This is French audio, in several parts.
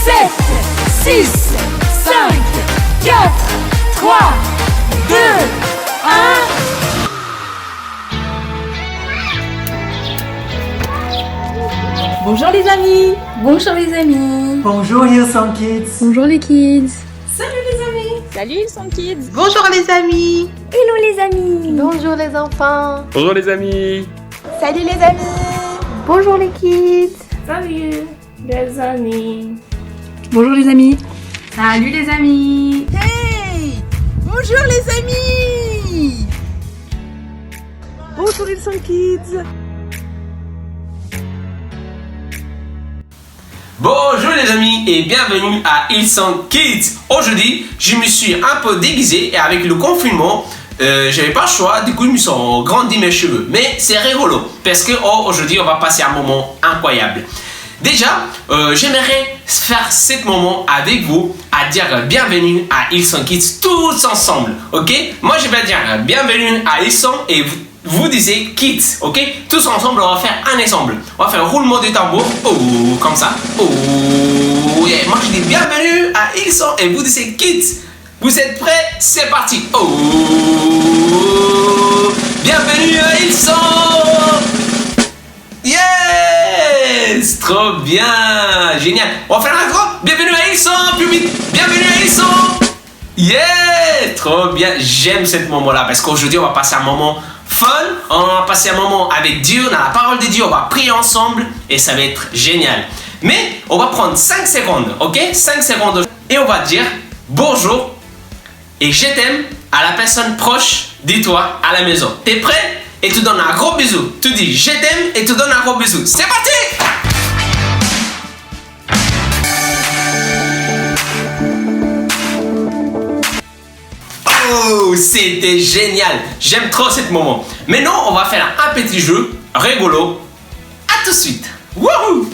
7, 6, 5, 4, 3, 2, 1. Bonjour les amis. Bonjour les amis. Bonjour Hillsong Kids. Bonjour les kids. Salut les amis. Salut Hillsong Kids. Bonjour les amis. Hello les amis. Bonjour les enfants. Bonjour les amis. Salut les amis. Bonjour les kids. Salut les amis. Bonjour les amis. Salut les amis. Hey. Bonjour les amis. Bonjour Hillsong Kids. Bonjour les amis et bienvenue à Hillsong Kids. Aujourd'hui, je me suis un peu déguisé et avec le confinement, j'avais pas le choix, du coup je me suis grandi mes cheveux. Mais c'est rigolo parce que aujourd'hui on va passer un moment incroyable. Déjà, j'aimerais faire ce moment avec vous à dire bienvenue à Hillsong Kids tous ensemble, ok? Moi je vais dire bienvenue à Hillsong et vous disiez kids, ok? Tous ensemble, on va faire un ensemble. On va faire un roulement de tambour. Oh, comme ça. Oh, yeah. Moi, je dis bienvenue à Hillsong et vous disiez kids. Vous êtes prêts? C'est parti. Oh, bienvenue à Hillsong. Yes, trop bien, génial. On va faire un grand. Bienvenue à Hillsong, plus vite. Bienvenue à Hillsong. Yeah, trop bien. J'aime ce moment-là parce qu'aujourd'hui, on va passer un moment fun, on va passer un moment avec Dieu, dans la parole de Dieu, on va prier ensemble et ça va être génial. Mais on va prendre 5 secondes, ok? 5 secondes et on va dire bonjour et je t'aime à la personne proche de toi à la maison. T'es prêt? Et tu donnes un gros bisou. Tu dis je t'aime et tu donnes un gros bisou. C'est parti! Oh, c'était génial. J'aime trop ce moment. Maintenant, on va faire un petit jeu rigolo. À tout de suite. Wouhou!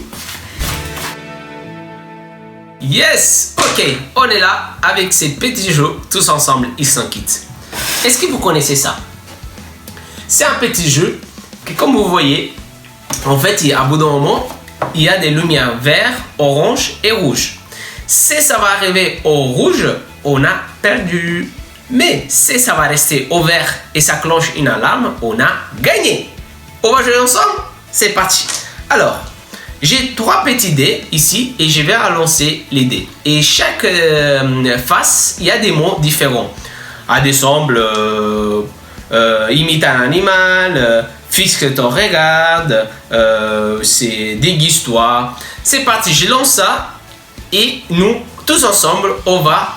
Yes! Ok, on est là avec ces petits jeux tous ensemble, Hillsong Kids. Est-ce que vous connaissez ça? C'est un petit jeu que, comme vous voyez, en fait, à bout d'un moment, il y a des lumières vert, orange et rouge. Si ça va arriver au rouge, on a perdu. Mais si ça va rester au vert et ça clenche une alarme, on a gagné. On va jouer ensemble? C'est parti. Alors, j'ai 3 petits dés ici et je vais lancer les dés. Et chaque face, il y a des mots différents. Adessemble, imite un animal, fixe ton regard, c'est déguise-toi. C'est parti, je lance ça et nous, tous ensemble, on va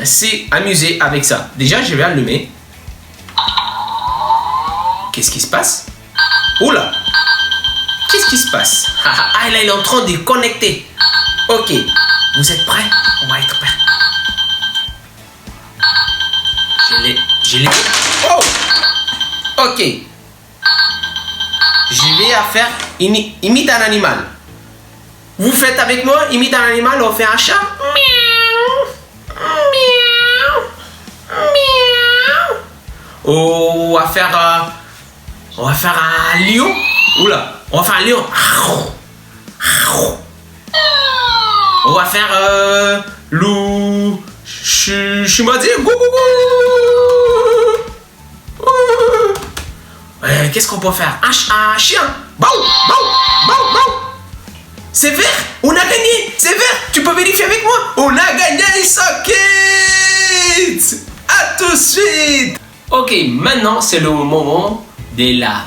s'amuser avec ça. Déjà, je vais allumer. Qu'est-ce qui se passe? Oula! Qu'est-ce qui se passe? Ah, là, il est en train de connecter. Ok. Vous êtes prêts? On va être prêts. Je l'ai. Oh! Ok. Je vais faire imite un animal. Vous faites avec moi, imite un animal, on fait un chat. Miaou. Miaou. Miaou. On va faire un lion. Oula, on va faire un lion. On va faire loup. Je suis maudit. Qu'est-ce qu'on peut faire? Un chien. Baou, baou, baou, baou. C'est vert, on a gagné, c'est vert, tu peux vérifier avec moi, on a gagné Hillsong Kids. À tout de suite. Ok, maintenant c'est le moment de la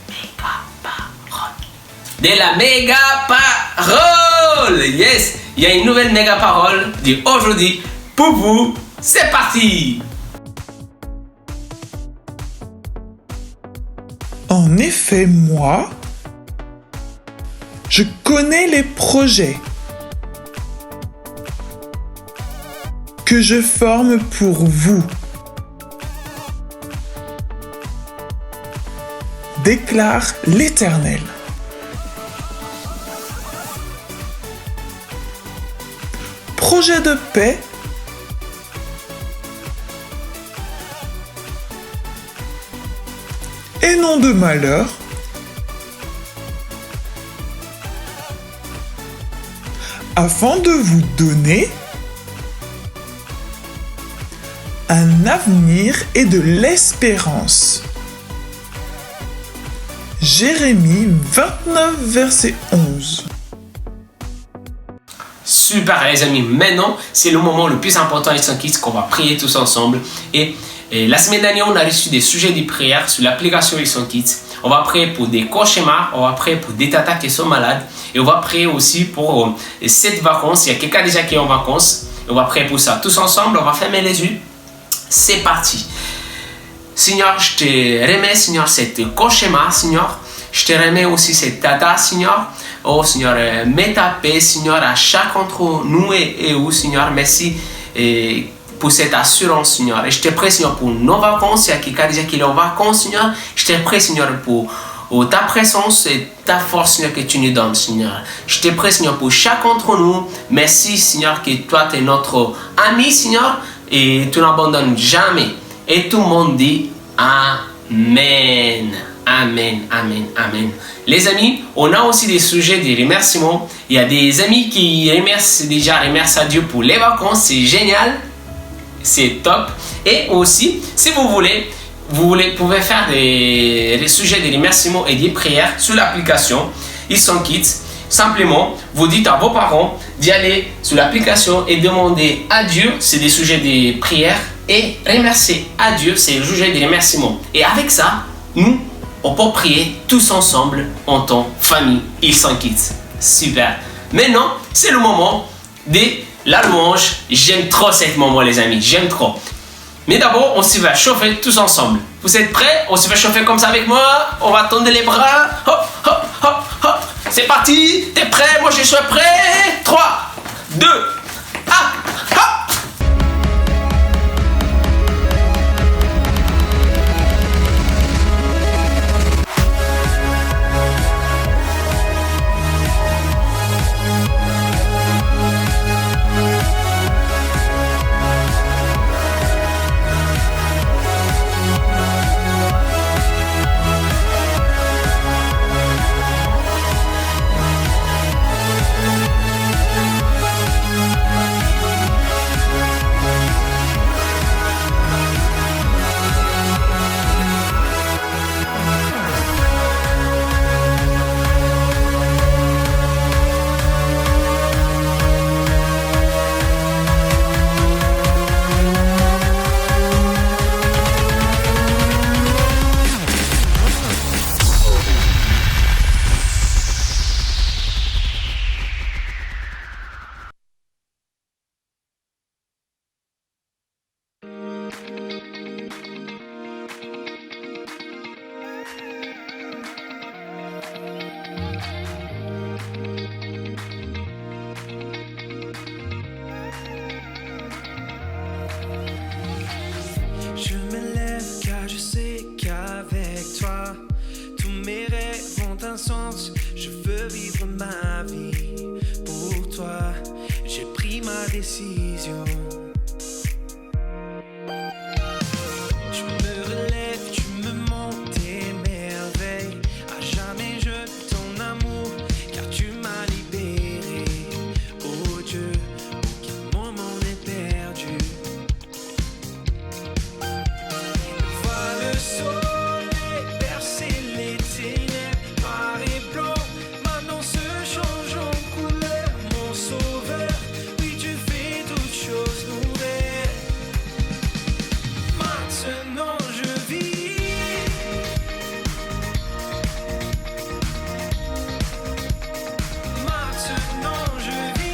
méga parole. De la méga parole. Yes, il y a une nouvelle méga parole d'aujourd'hui pour vous. C'est parti. En effet, moi, je connais les projets que je forme pour vous. Déclare l'Éternel. Projet de paix et non de malheur, afin de vous donner un avenir et de l'espérance. Jérémie 29, verset 11. Super les amis, maintenant c'est le moment le plus important Ilson Kids qu'on va prier tous ensemble. Et la semaine dernière on a reçu des sujets de prière sur l'application Ilson Kids. On va prier pour des cauchemars, on va prier pour des tatas qui sont malades. Et on va prier aussi pour cette vacances. Il y a quelqu'un déjà qui est en vacances. On va prier pour ça. Tous ensemble, on va fermer les yeux. C'est parti. Seigneur, je te remets, Seigneur, cette cauchemar, Seigneur. Je te remets aussi cette tata, Seigneur. Oh, Seigneur, mets ta paix, Seigneur, à chaque d'entre nous et où, Seigneur. Merci pour cette assurance, Seigneur. Et je te prie, Seigneur, pour nos vacances. Il y a quelqu'un déjà qui est en vacances, Seigneur. Je te prie, Seigneur, pour ta présence et ta force, Seigneur, que tu nous donnes, Seigneur. Je te prie, Seigneur, pour chaque d'entre nous. Merci, Seigneur, que toi, tu es notre ami, Seigneur, et tu n'abandonnes jamais. Et tout le monde dit Amen. Amen, amen, amen. Les amis, on a aussi des sujets de remerciements. Il y a des amis qui remercient à Dieu pour les vacances. C'est génial. C'est top. Et aussi, si vous pouvez faire des sujets de remerciements et des prières sur l'application Ilson Kids. Simplement, vous dites à vos parents d'y aller sur l'application et demander à Dieu, c'est des sujets de prières, et remercier à Dieu, c'est le sujet de remerciements. Et avec ça, nous, on peut prier tous ensemble en tant que famille Ilson Kids. Super. Maintenant, c'est le moment de la louange. J'aime trop ce moment, les amis. J'aime trop. Mais d'abord, on se va chauffer tous ensemble. Vous êtes prêts? On se va chauffer comme ça avec moi. On va tendre les bras. Hop, hop, hop, hop. C'est parti. T'es prêt? Moi, je suis prêt. 3, 2, 1. Hop. Je me lève car je sais qu'avec toi, tous mes rêves ont un sens. Je veux vivre ma vie pour toi. J'ai pris ma décision. Tu me relèves, tu me montres tes merveilles. À jamais je ton amour, car tu m'as libéré. Oh Dieu, aucun moment n'est perdu. Le soleil percer les ténèbres, noir et blanc, maintenant se change en couleur. Mon sauveur, oui tu fais toutes choses nouvelles. Maintenant je vis. Maintenant je vis.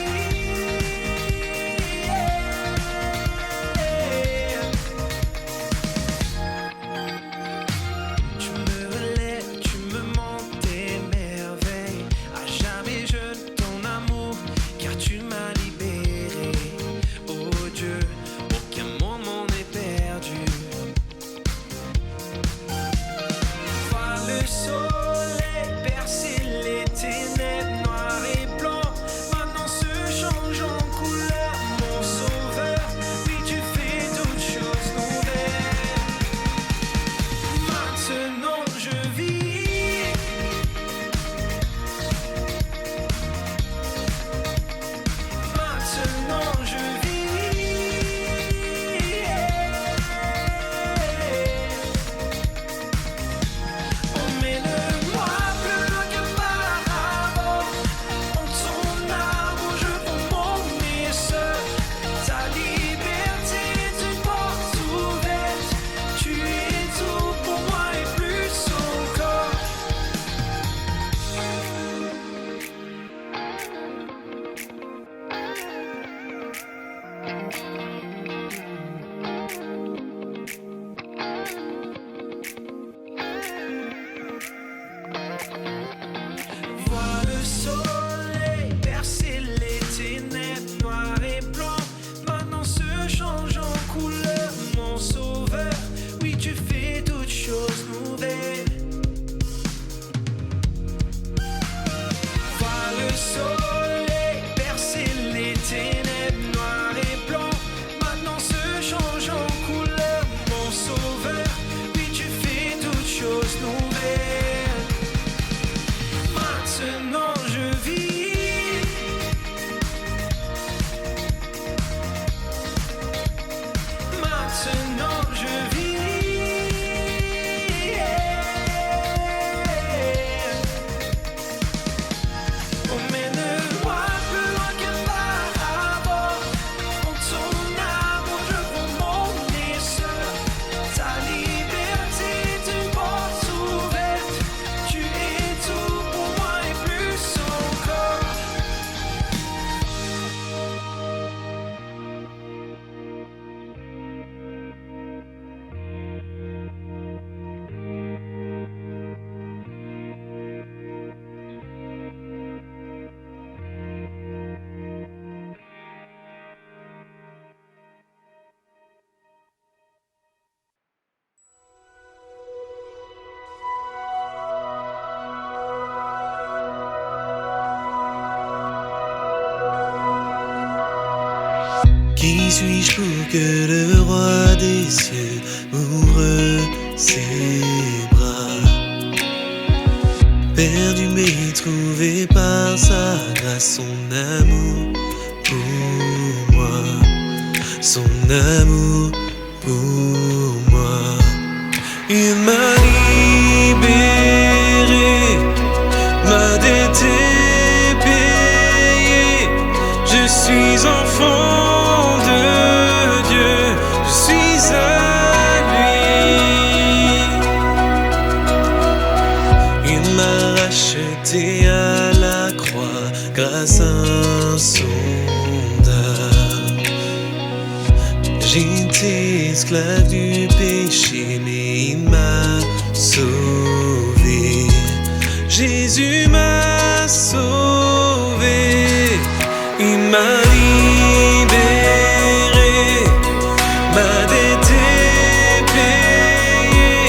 choses nouvelles. Maintenant je vis. Maintenant je vis. Oh mais ne vois plus loin qu'auparavant. En ton amour je veux mon essor. Ta liberté est une porte ouverte. Tu es tout pour moi et plus encore. Qui suis-je pour que le roi des cieux ouvre ses bras? Perdu mais trouvé par sa grâce, son amour pour moi, son amour pour moi. Il m'a libéré, ma dette est payée, je suis enfant de Dieu, je suis à lui. Il m'a racheté à la croix grâce insondable. J'étais esclave du péché, mais il m'a sauvé. Jésus m'a sauvé, il m'a libéré, ma dette est payée,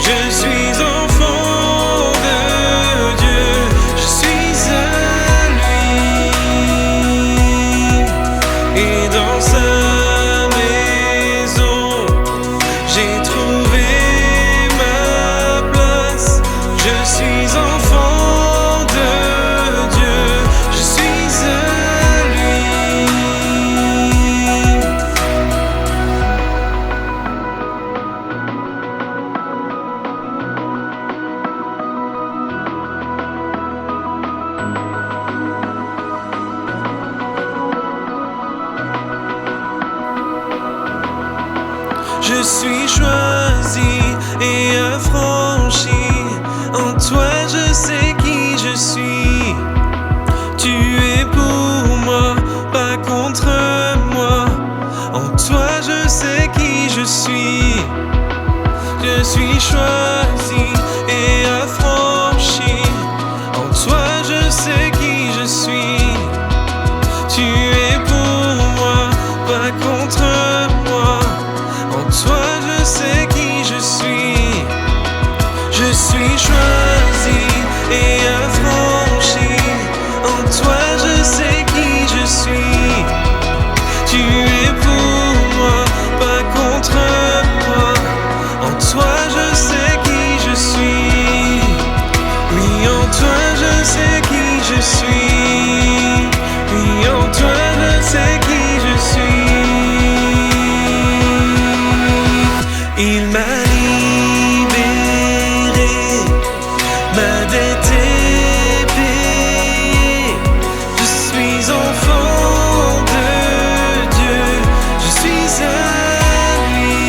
je suis enfant de Dieu, je suis à lui, et dans sa maison, j'ai trouvé ma place, je suis enfant de Dieu, je suis à lui. Je suis choisi et affranchi. En toi je sais qui je suis. Tu es pour moi, pas contre moi. En toi je sais qui je suis. Je suis choisi et affranchi. En toi je sais qui je suis. Tu es pour moi, pas contre moi. En toi je sais qui je suis. Je suis choisi et affranchi. En toi je sais qui je suis. Tu es pour moi, pas contre moi. En toi je sais qui je suis. Oui, en toi je sais qui je suis. Oui, en toi je sais qui je suis. Il m'a libéré, ma dette est payée, je suis enfant de Dieu, je suis à lui,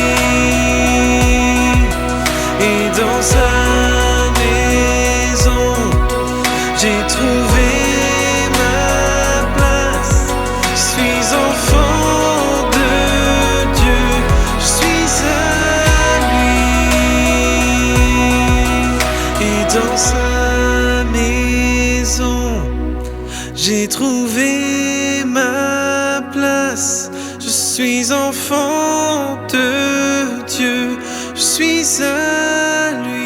et dans sa maison, j'ai trouvé ma place, je suis enfant de Dieu, je suis à lui, et dans sa maison, j'ai trouvé ma place, je suis enfant de Dieu, je suis à lui.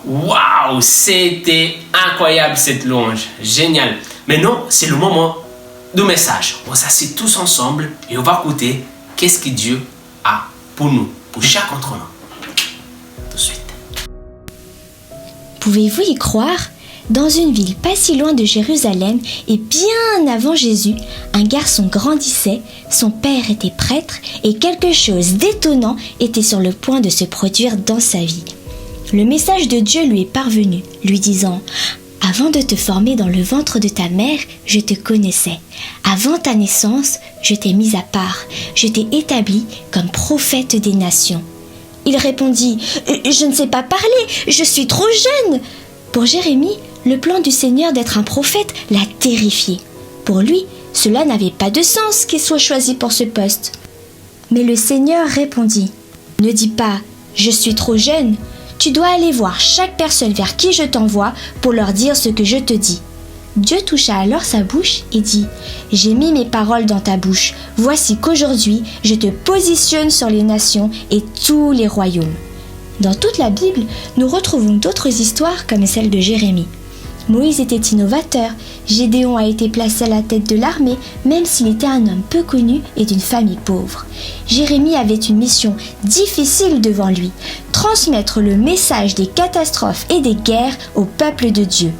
Waouh, c'était incroyable cette louange. Génial. Maintenant, c'est le moment de message. On s'assied tous ensemble et on va écouter qu'est-ce que Dieu a pour nous, pour chaque d'entre nous. Tout de suite. Pouvez-vous y croire ? Dans une ville pas si loin de Jérusalem et bien avant Jésus, un garçon grandissait, son père était prêtre et quelque chose d'étonnant était sur le point de se produire dans sa vie. Le message de Dieu lui est parvenu, lui disant « Avant de te former dans le ventre de ta mère, je te connaissais. Avant ta naissance, je t'ai mis à part, je t'ai établi comme prophète des nations. » Il répondit « Je ne sais pas parler, je suis trop jeune !» Pour Jérémie, le plan du Seigneur d'être un prophète l'a terrifié. Pour lui, cela n'avait pas de sens qu'il soit choisi pour ce poste. Mais le Seigneur répondit « Ne dis pas « Je suis trop jeune ». Tu dois aller voir chaque personne vers qui je t'envoie pour leur dire ce que je te dis. » Dieu toucha alors sa bouche et dit « J'ai mis mes paroles dans ta bouche. Voici qu'aujourd'hui, je te positionne sur les nations et tous les royaumes. » Dans toute la Bible, nous retrouvons d'autres histoires comme celle de Jérémie. Moïse était innovateur, Gédéon a été placé à la tête de l'armée, même s'il était un homme peu connu et d'une famille pauvre. Jérémie avait une mission difficile devant lui, transmettre le message des catastrophes et des guerres au peuple de Dieu.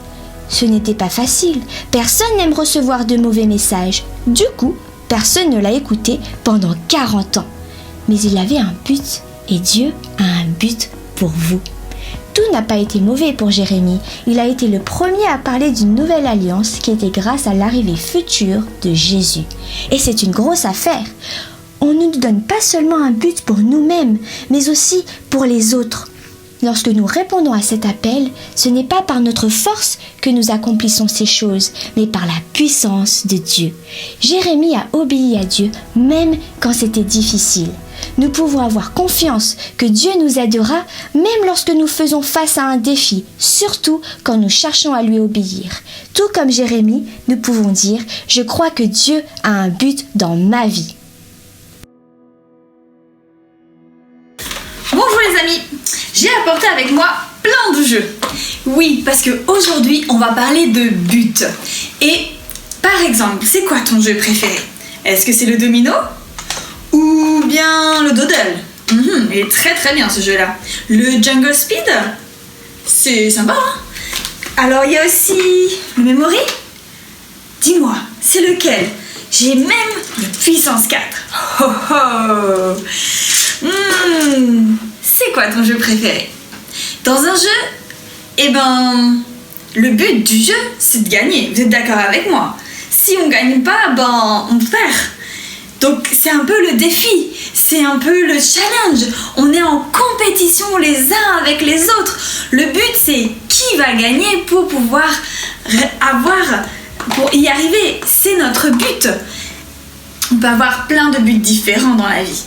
Ce n'était pas facile, personne n'aime recevoir de mauvais messages. Du coup, personne ne l'a écouté pendant 40 ans. Mais il avait un but, et Dieu a un but pour vous. Tout n'a pas été mauvais pour Jérémie. Il a été le premier à parler d'une nouvelle alliance qui était grâce à l'arrivée future de Jésus. Et c'est une grosse affaire. On ne nous donne pas seulement un but pour nous-mêmes, mais aussi pour les autres. Lorsque nous répondons à cet appel, ce n'est pas par notre force que nous accomplissons ces choses, mais par la puissance de Dieu. Jérémie a obéi à Dieu, même quand c'était difficile. Nous pouvons avoir confiance que Dieu nous aidera, même lorsque nous faisons face à un défi, surtout quand nous cherchons à lui obéir. Tout comme Jérémie, nous pouvons dire « Je crois que Dieu a un but dans ma vie ». Bonjour les amis, j'ai apporté avec moi plein de jeux. Oui, parce qu'aujourd'hui, on va parler de but. Et par exemple, c'est quoi ton jeu préféré? Est-ce que c'est le domino? Ou bien le doodle? Il est très très bien ce jeu-là. Le jungle speed? C'est sympa, hein? Alors il y a aussi le memory? Dis-moi, c'est lequel? J'ai même le puissance 4. Oh oh! C'est quoi ton jeu préféré? Dans un jeu, le but du jeu, c'est de gagner. Vous êtes d'accord avec moi? Si on gagne pas, on perd. Donc c'est un peu le défi, c'est un peu le challenge. On est en compétition les uns avec les autres. Le but, c'est qui va gagner pour pouvoir pour y arriver. C'est notre but. On peut avoir plein de buts différents dans la vie.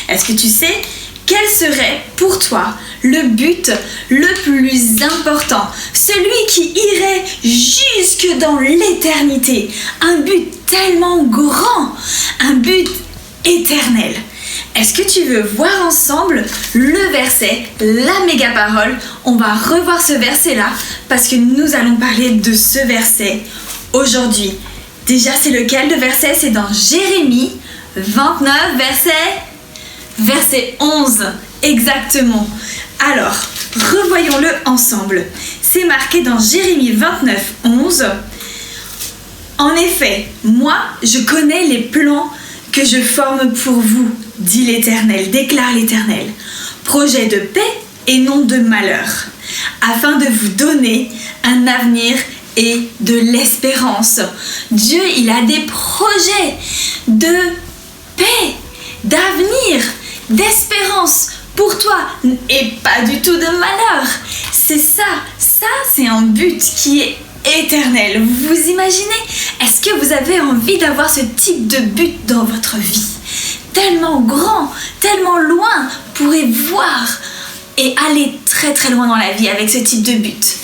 Est-ce que tu sais quel serait pour toi le but le plus important? Celui qui irait jusque dans l'éternité. Un but tellement grand, un but éternel. Est-ce que tu veux voir ensemble le verset, la méga parole? On va revoir ce verset-là parce que nous allons parler de ce verset aujourd'hui. Déjà, c'est lequel de verset? C'est dans Jérémie 29, verset 11, exactement. Alors, revoyons-le ensemble. C'est marqué dans Jérémie 29, 11. En effet, moi, je connais les plans que je forme pour vous, dit l'Éternel, déclare l'Éternel. Projet de paix et non de malheur, afin de vous donner un avenir et de l'espérance. Dieu, il a des projets de paix, d'avenir, d'espérance pour toi et pas du tout de malheur. C'est ça c'est un but qui est éternel. Vous imaginez? Est-ce que vous avez envie d'avoir ce type de but dans votre vie? Tellement grand, tellement loin, vous pourrez voir et aller très très loin dans la vie avec ce type de but.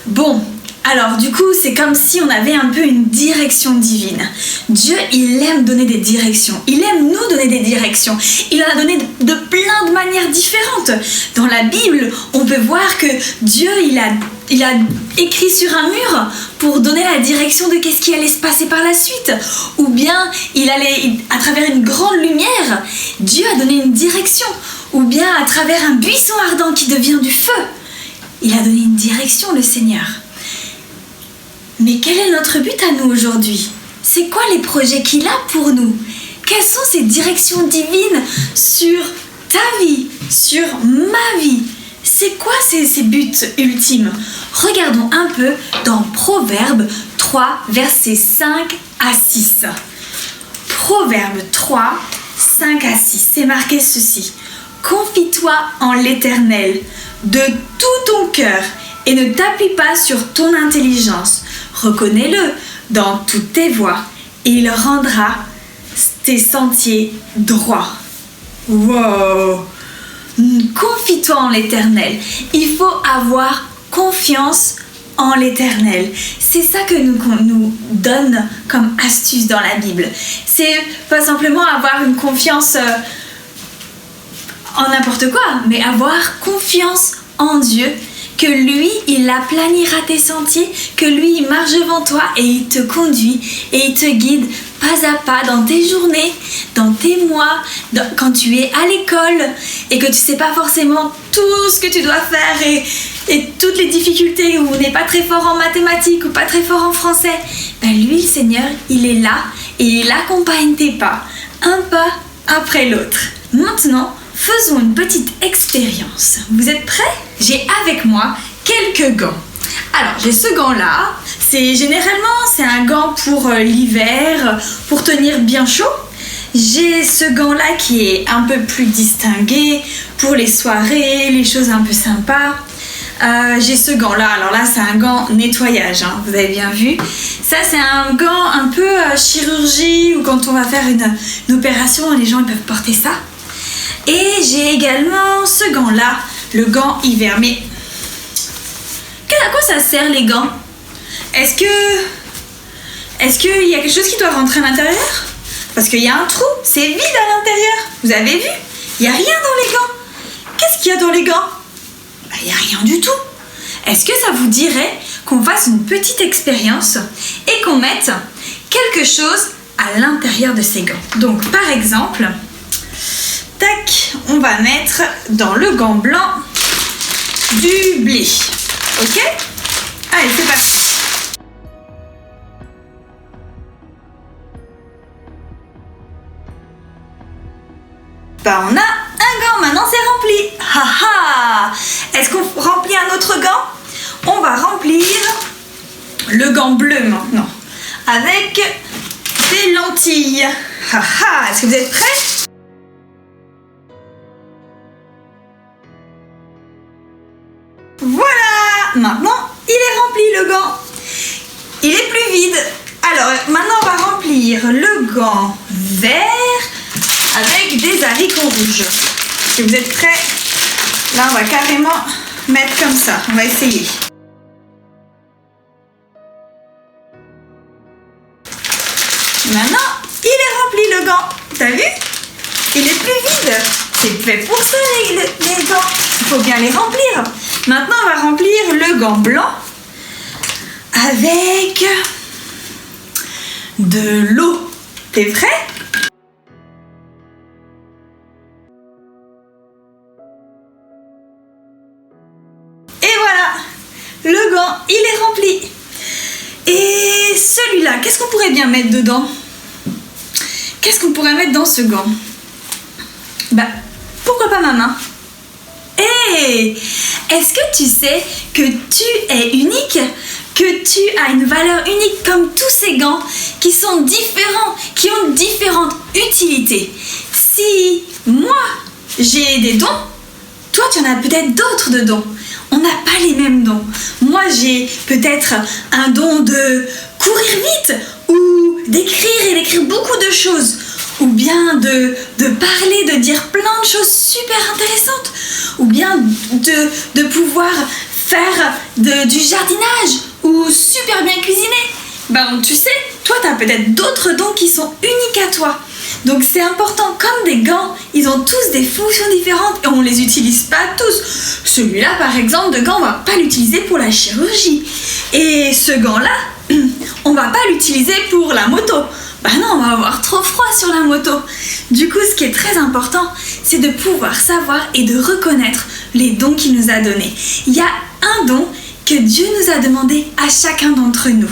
Bon, Alors du coup, c'est comme si on avait un peu une direction divine. Dieu, il aime donner des directions. Il aime nous donner des directions. Il en a donné de plein de manières différentes. Dans la Bible, on peut voir que Dieu, il a écrit sur un mur pour donner la direction de qu'est-ce qui allait se passer par la suite. Ou bien, à travers une grande lumière, Dieu a donné une direction. Ou bien, à travers un buisson ardent qui devient du feu. Il a donné une direction, le Seigneur. Mais quel est notre but à nous aujourd'hui? C'est quoi les projets qu'il a pour nous? Quelles sont ces directions divines sur ta vie, sur ma vie? C'est quoi ces buts ultimes? Regardons un peu dans Proverbes 3, versets 5 à 6. Proverbes 3, 5 à 6, c'est marqué ceci. Confie-toi en l'Éternel de tout ton cœur et ne t'appuie pas sur ton intelligence. Reconnais-le dans toutes tes voies et il rendra tes sentiers droits. Wow! Confie-toi en l'Éternel. Il faut avoir confiance en l'Éternel. C'est ça que nous donne comme astuce dans la Bible. C'est pas simplement avoir une confiance en n'importe quoi, mais avoir confiance en Dieu, que lui, il aplanira tes sentiers, que lui, il marche devant toi et il te conduit et il te guide pas à pas dans tes journées, dans tes mois, quand tu es à l'école et que tu sais pas forcément tout ce que tu dois faire et toutes les difficultés où on n'est pas très fort en mathématiques ou pas très fort en français. Ben lui, le Seigneur, il est là et il accompagne tes pas, un pas après l'autre. Maintenant, faisons une petite expérience. Vous êtes prêts? J'ai avec moi quelques gants. Alors, j'ai ce gant-là. C'est un gant pour l'hiver, pour tenir bien chaud. J'ai ce gant-là qui est un peu plus distingué pour les soirées, les choses un peu sympas. J'ai ce gant-là. Alors là, c'est un gant nettoyage, hein, vous avez bien vu. Ça, c'est un gant un peu chirurgie ou quand on va faire une opération, les gens ils peuvent porter ça. Et j'ai également ce gant-là, le gant hiver. Mais à quoi ça sert les gants? Est-ce qu'il y a quelque chose qui doit rentrer à l'intérieur? Parce qu'il y a un trou, c'est vide à l'intérieur. Vous avez vu? Il n'y a rien dans les gants. Qu'est-ce qu'il y a dans les gants? Il n'y a rien du tout. Est-ce que ça vous dirait qu'on fasse une petite expérience et qu'on mette quelque chose à l'intérieur de ces gants? Donc par exemple, tac, on va mettre dans le gant blanc du blé. Ok? Allez, c'est parti. Bah, on a un gant, maintenant c'est rempli. Haha! Est-ce qu'on remplit un autre gant? On va remplir le gant bleu maintenant avec des lentilles. Haha! Est-ce que vous êtes prêts? Voilà! Maintenant, il est rempli le gant. Il est plus vide. Alors, maintenant, on va remplir le gant vert avec des haricots rouges. Si vous êtes prêts, là, on va carrément mettre comme ça. On va essayer. Maintenant, il est rempli le gant. T'as vu? Il est plus vide. C'est fait pour ça, les gants. Il faut bien les remplir. Maintenant, on va remplir le gant blanc avec de l'eau. T'es prêt? Et voilà, le gant, il est rempli. Et celui-là, qu'est-ce qu'on pourrait bien mettre dedans? Qu'est-ce qu'on pourrait mettre dans ce gant? Bah, pourquoi pas ma main? Hey! Est-ce que tu sais que tu es unique? Que tu as une valeur unique comme tous ces gants qui sont différents, qui ont différentes utilités. Si moi, j'ai des dons, toi, tu en as peut-être d'autres de dons. On n'a pas les mêmes dons. Moi, j'ai peut-être un don de courir vite ou d'écrire beaucoup de choses. Ou bien de parler, de dire plein de choses super intéressantes. Ou bien de pouvoir faire du jardinage. ou super bien cuisiner. Ben, tu sais, toi, tu as peut-être d'autres dons qui sont uniques à toi. Donc, c'est important, comme des gants, ils ont tous des fonctions différentes et on ne les utilise pas tous. Celui-là, par exemple, de gant, on ne va pas l'utiliser pour la chirurgie. Et ce gant-là, on ne va pas l'utiliser pour la moto. Bah non, on va avoir trop froid sur la moto. Du coup, ce qui est très important, c'est de pouvoir savoir et de reconnaître les dons qu'il nous a donnés. Il y a un don que Dieu nous a demandé à chacun d'entre nous.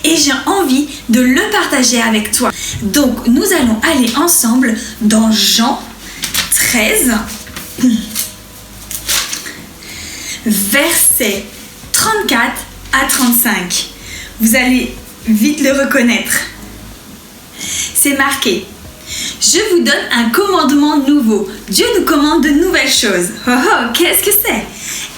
Et j'ai envie de le partager avec toi. Donc, nous allons aller ensemble dans Jean 13, versets 34 à 35. Vous allez vite le reconnaître. C'est marqué. Je vous donne un commandement nouveau. Dieu nous commande de nouvelles choses. Oh oh, qu'est-ce que c'est?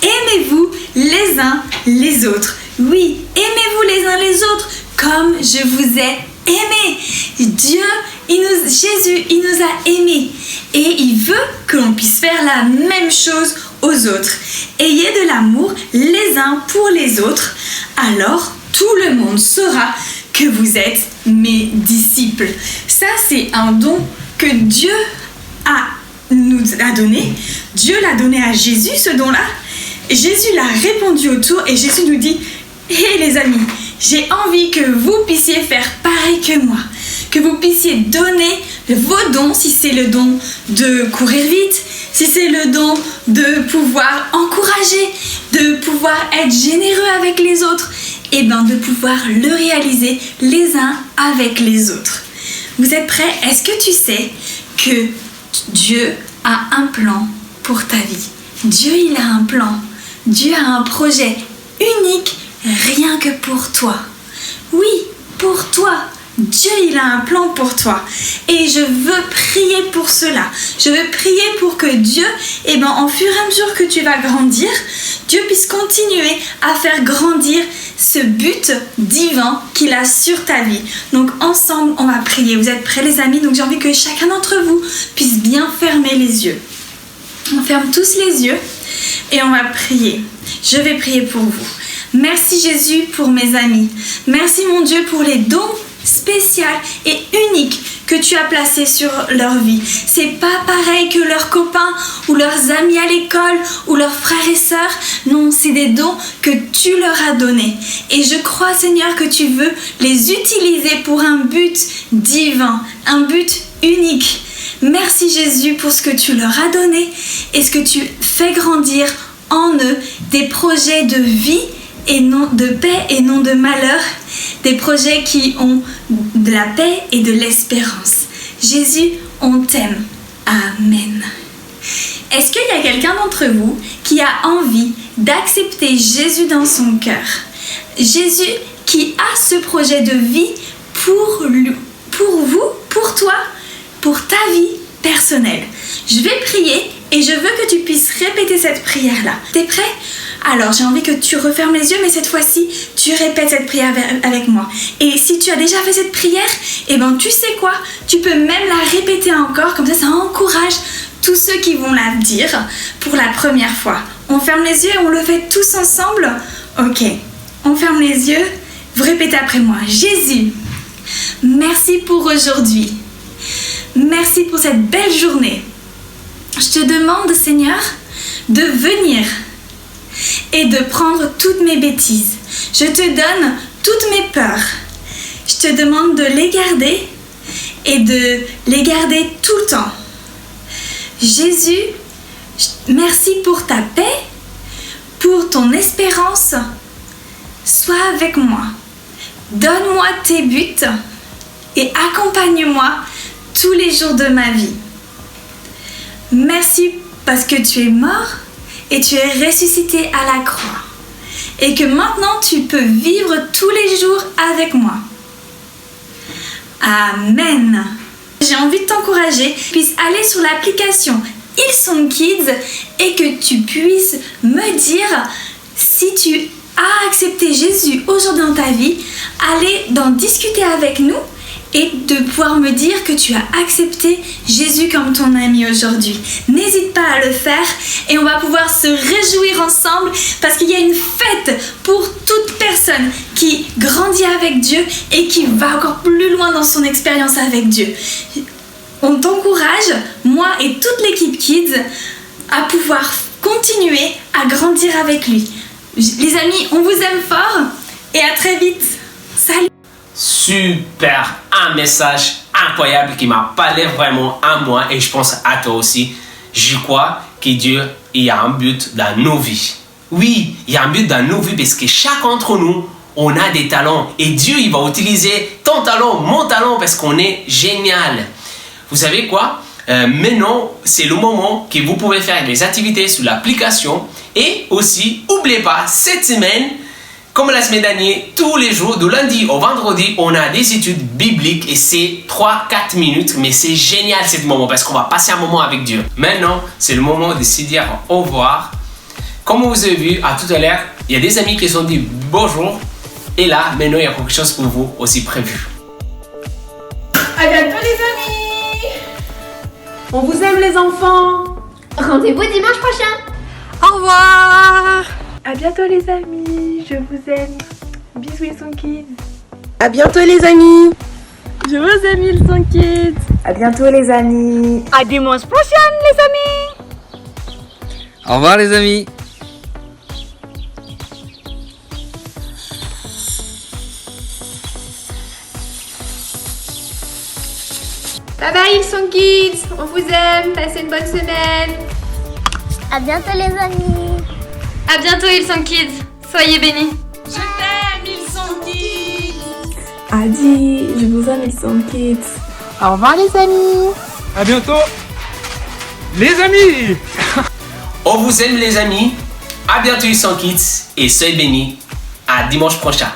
Aimez-vous les uns les autres. Oui, aimez-vous les uns les autres comme je vous ai aimé. Jésus, il nous a aimés. Et il veut que l'on puisse faire la même chose aux autres. Ayez de l'amour les uns pour les autres. Alors, tout le monde saura que vous êtes mes disciples. Ça, c'est un don que Dieu nous a donné. Dieu l'a donné à Jésus, ce don-là. Jésus l'a répandu autour et Jésus nous dit « Hé les amis, j'ai envie que vous puissiez faire pareil que moi. Que vous puissiez donner vos dons, si c'est le don de courir vite, si c'est le don de pouvoir encourager, de pouvoir être généreux avec les autres, et bien de pouvoir le réaliser les uns avec les autres. Vous êtes prêts? Est-ce que tu sais que Dieu a un plan pour ta vie? Dieu, il a un plan. Dieu a un projet unique, rien que pour toi. Oui, pour toi. Dieu, il a un plan pour toi. Et je veux prier pour cela. Je veux prier pour que Dieu, en fur et à mesure que tu vas grandir, Dieu puisse continuer à faire grandir ce but divin qu'il a sur ta vie. Donc ensemble, on va prier. Vous êtes prêts les amis? Donc j'ai envie que chacun d'entre vous puisse bien fermer les yeux. On ferme tous les yeux et on va prier. Je vais prier pour vous. Merci Jésus pour mes amis. Merci mon Dieu pour les dons spéciaux et uniques que tu as placés sur leur vie. C'est pas pareil que leurs copains ou leurs amis à l'école ou leurs frères et sœurs. Non, c'est des dons que tu leur as donnés. Et je crois Seigneur que tu veux les utiliser pour un but divin, un but unique. Merci Jésus pour ce que tu leur as donné et ce que tu fais grandir en eux des projets de vie et non de paix et non de malheur, des projets qui ont de la paix et de l'espérance. Jésus, on t'aime. Amen. Est-ce qu'il y a quelqu'un d'entre vous qui a envie d'accepter Jésus dans son cœur? Jésus qui a ce projet de vie pour vous, pour toi, pour ta vie personnelle. Je vais prier et je veux que tu puisses répéter cette prière-là. T'es prêt? Alors, j'ai envie que tu refermes les yeux, mais cette fois-ci, tu répètes cette prière avec moi. Et si tu as déjà fait cette prière, tu sais quoi? Tu peux même la répéter encore, comme ça encourage tous ceux qui vont la dire pour la première fois. On ferme les yeux et on le fait tous ensemble? Ok, on ferme les yeux, vous répétez après moi. Jésus, merci pour aujourd'hui. Merci pour cette belle journée. Je te demande, Seigneur, de venir et de prendre toutes mes bêtises. Je te donne toutes mes peurs. Je te demande de les garder et de les garder tout le temps. Jésus, merci pour ta paix, pour ton espérance. Sois avec moi. Donne-moi tes buts et accompagne-moi tous les jours de ma vie. Merci parce que tu es mort et tu es ressuscité à la croix. Et que maintenant tu peux vivre tous les jours avec moi. Amen. J'ai envie de t'encourager, puisses aller sur l'application Hillsong Kids et que tu puisses me dire si tu as accepté Jésus aujourd'hui dans ta vie. Allez d'en discuter avec nous et de pouvoir me dire que tu as accepté Jésus comme ton ami aujourd'hui. N'hésite pas à le faire et on va pouvoir se réjouir ensemble parce qu'il y a une fête pour toute personne qui grandit avec Dieu et qui va encore plus loin dans son expérience avec Dieu. On t'encourage, moi et toute l'équipe Kids, à pouvoir continuer à grandir avec lui. Les amis, on vous aime fort et à très vite. Salut! Super, un message incroyable qui m'a parlé vraiment à moi et je pense à toi aussi. Je crois que Dieu, il y a un but dans nos vies. Oui, il y a un but dans nos vies parce que chacun d'entre nous, on a des talents et Dieu, il va utiliser ton talent, mon talent parce qu'on est génial. Vous savez quoi? Maintenant, c'est le moment que vous pouvez faire des activités sur l'application et aussi, n'oubliez pas, cette semaine, comme la semaine dernière, tous les jours, de lundi au vendredi, on a des études bibliques et c'est 3-4 minutes, mais c'est génial ce moment parce qu'on va passer un moment avec Dieu. Maintenant, c'est le moment de se dire au revoir. Comme vous avez vu à tout à l'heure, il y a des amis qui se sont dit bonjour et là, maintenant, il y a quelque chose pour vous aussi prévu. À bientôt les amis. On vous aime les enfants. Rendez-vous dimanche prochain. Au revoir. À bientôt les amis, je vous aime. Bisous Ilson Kids. À bientôt les amis. Je vous aime Ilson Kids. À bientôt les amis. À dimanche prochain les amis. Au revoir les amis. Bye bye Ilson Kids. On vous aime. Passez une bonne semaine. À bientôt les amis. À bientôt Ilson Kids. Soyez bénis. Je t'aime Ilson Kids. Adi, je vous aime Ilson Kids. Au revoir les amis. À bientôt les amis. On vous aime les amis. À bientôt Ilson Kids et soyez bénis. À dimanche prochain.